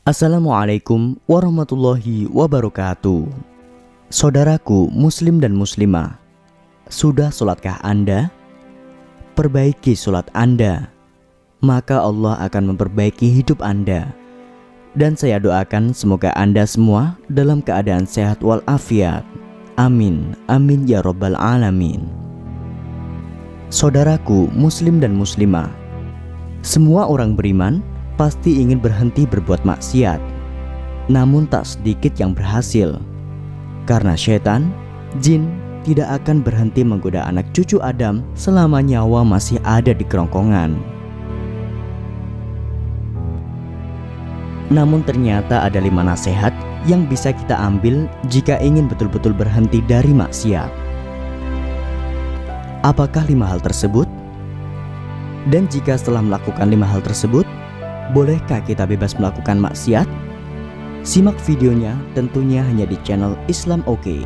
Assalamualaikum warahmatullahi wabarakatuh. Saudaraku muslim dan muslimah, sudah sholatkah Anda? Perbaiki sholat Anda, maka Allah akan memperbaiki hidup Anda. Dan saya doakan semoga Anda semua dalam keadaan sehat walafiat. Amin, amin ya rabbal alamin. Saudaraku muslim dan muslimah, semua orang beriman pasti ingin berhenti berbuat maksiat, namun tak sedikit yang berhasil. Karena setan, jin tidak akan berhenti menggoda anak cucu Adam selama nyawa masih ada di kerongkongan. Namun ternyata ada 5 nasihat yang bisa kita ambil jika ingin betul-betul berhenti dari maksiat. Apakah 5 hal tersebut? Dan jika setelah melakukan 5 hal tersebut, bolehkah kita bebas melakukan maksiat? Simak videonya tentunya hanya di channel Islam Oke.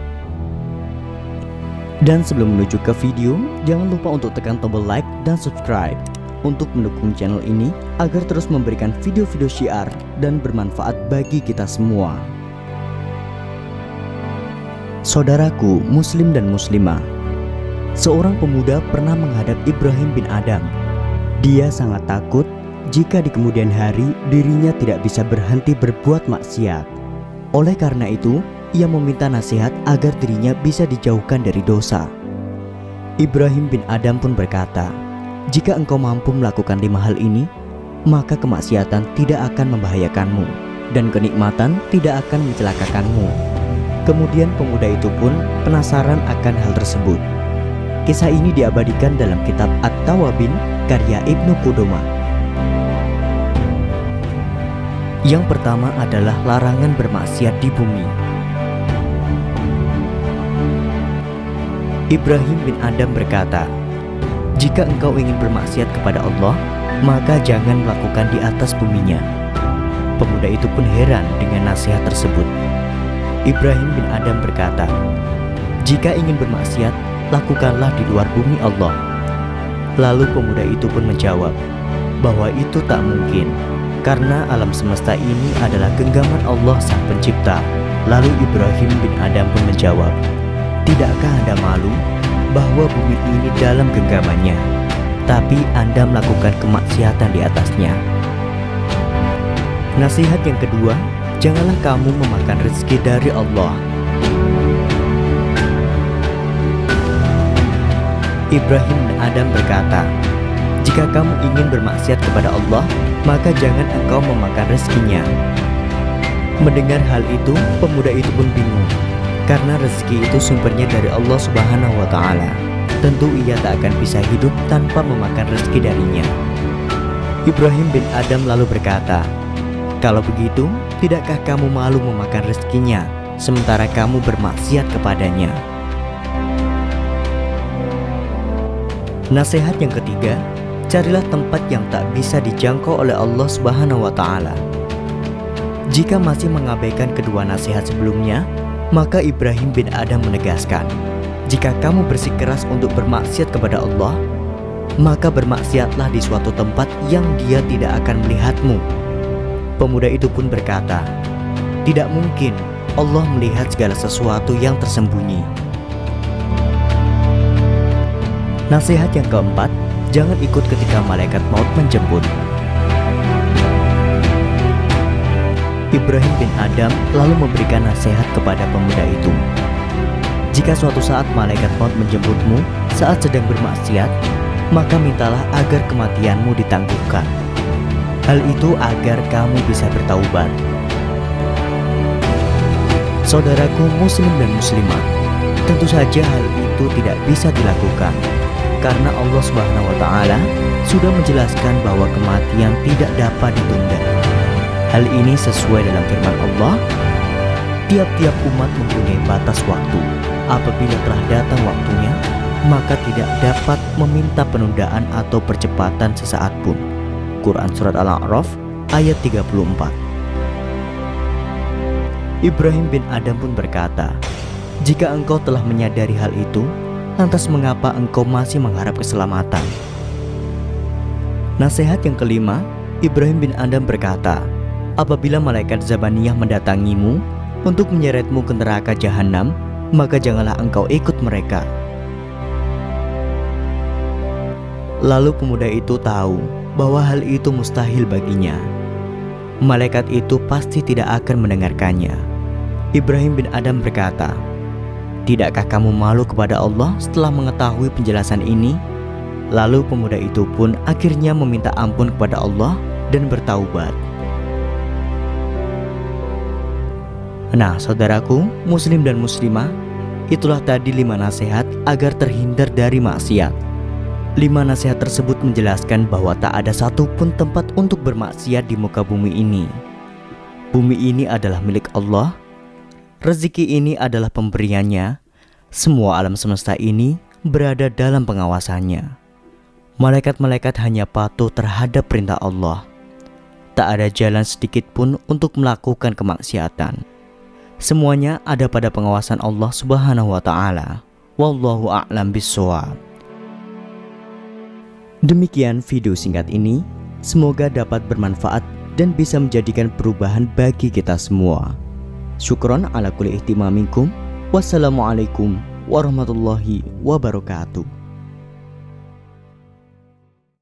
Dan sebelum menuju ke video, jangan lupa untuk tekan tombol like dan subscribe untuk mendukung channel ini agar terus memberikan video-video syiar dan bermanfaat bagi kita semua. Saudaraku muslim dan muslimah, seorang pemuda pernah menghadap Ibrahim bin Adam. Dia sangat takut jika di kemudian hari dirinya tidak bisa berhenti berbuat maksiat. Oleh karena itu, ia meminta nasihat agar dirinya bisa dijauhkan dari dosa. Ibrahim bin Adam pun berkata, "Jika engkau mampu melakukan 5 hal ini, maka kemaksiatan tidak akan membahayakanmu dan kenikmatan tidak akan mencelakakanmu." Kemudian pemuda itu pun penasaran akan hal tersebut. Kisah ini diabadikan dalam kitab At-Tawabin karya Ibnu Qudamah. Yang pertama adalah larangan bermaksiat di bumi. Ibrahim bin Adam berkata, "Jika engkau ingin bermaksiat kepada Allah, maka jangan melakukan di atas buminya." Pemuda itu pun heran dengan nasihat tersebut. Ibrahim bin Adam berkata, "Jika ingin bermaksiat, lakukanlah di luar bumi Allah." Lalu pemuda itu pun menjawab bahwa itu tak mungkin, karena alam semesta ini adalah genggaman Allah Sang Pencipta. Lalu Ibrahim bin Adam pun menjawab, "Tidakkah Anda malu bahwa bumi ini dalam genggamannya, tapi Anda melakukan kemaksiatan di atasnya?" Nasihat yang kedua, janganlah kamu memakan rezeki dari Allah. Ibrahim bin Adam berkata, "Jika kamu ingin bermaksiat kepada Allah, maka jangan engkau memakan rezekinya." Mendengar hal itu, pemuda itu pun bingung, karena rezeki itu sumbernya dari Allah Subhanahu wa Ta'ala. Tentu ia tak akan bisa hidup tanpa memakan rezeki darinya. Ibrahim bin Adam lalu berkata, "Kalau begitu, tidakkah kamu malu memakan rezekinya, sementara kamu bermaksiat kepadanya?" Nasihat yang ketiga, carilah tempat yang tak bisa dijangkau oleh Allah Subhanahu wa Ta'ala. Jika masih mengabaikan kedua nasihat sebelumnya, maka Ibrahim bin Adam menegaskan, jika kamu bersikeras untuk bermaksiat kepada Allah, maka bermaksiatlah di suatu tempat yang Dia tidak akan melihatmu. Pemuda itu pun berkata, "Tidak mungkin Allah melihat segala sesuatu yang tersembunyi." Nasihat yang keempat, jangan ikut ketika malaikat maut menjemput. Ibrahim bin Adam lalu memberikan nasihat kepada pemuda itu. Jika suatu saat malaikat maut menjemputmu saat sedang bermaksiat, maka mintalah agar kematianmu ditangguhkan. Hal itu agar kamu bisa bertaubat. Saudaraku muslim dan muslimah, tentu saja hal itu tidak bisa dilakukan, karena Allah Subhanahu wa Ta'ala sudah menjelaskan bahwa kematian tidak dapat ditunda. Hal ini sesuai dalam firman Allah, "Tiap-tiap umat mempunyai batas waktu. Apabila telah datang waktunya, maka tidak dapat meminta penundaan atau percepatan sesaat pun." Quran Surat Al-A'raf ayat 34. Ibrahim bin Adam pun berkata, "Jika engkau telah menyadari hal itu, lantas mengapa engkau masih mengharap keselamatan?" Nasihat yang kelima, Ibrahim bin Adam berkata, apabila malaikat Zabaniyah mendatangimu untuk menyeretmu ke neraka jahanam, maka janganlah engkau ikut mereka. Lalu pemuda itu tahu bahwa hal itu mustahil baginya. Malaikat itu pasti tidak akan mendengarkannya. Ibrahim bin Adham berkata, "Tidakkah kamu malu kepada Allah setelah mengetahui penjelasan ini?" Lalu pemuda itu pun akhirnya meminta ampun kepada Allah dan bertaubat. Nah, saudaraku, muslim dan muslimah, itulah tadi 5 nasihat agar terhindar dari maksiat. 5 nasihat tersebut menjelaskan bahwa tak ada satupun tempat untuk bermaksiat di muka bumi ini. Bumi ini adalah milik Allah. Rezeki ini adalah pemberiannya. Semua alam semesta ini berada dalam pengawasannya. Malaikat-malaikat hanya patuh terhadap perintah Allah. Tak ada jalan sedikit pun untuk melakukan kemaksiatan. Semuanya ada pada pengawasan Allah Subhanahu wa Ta'ala. Wallahu a'lam bishawab. Demikian video singkat ini. Semoga dapat bermanfaat dan bisa menjadikan perubahan bagi kita semua. Syukron ala kulli ihtimamikum. Wassalamualaikum warahmatullahi wabarakatuh.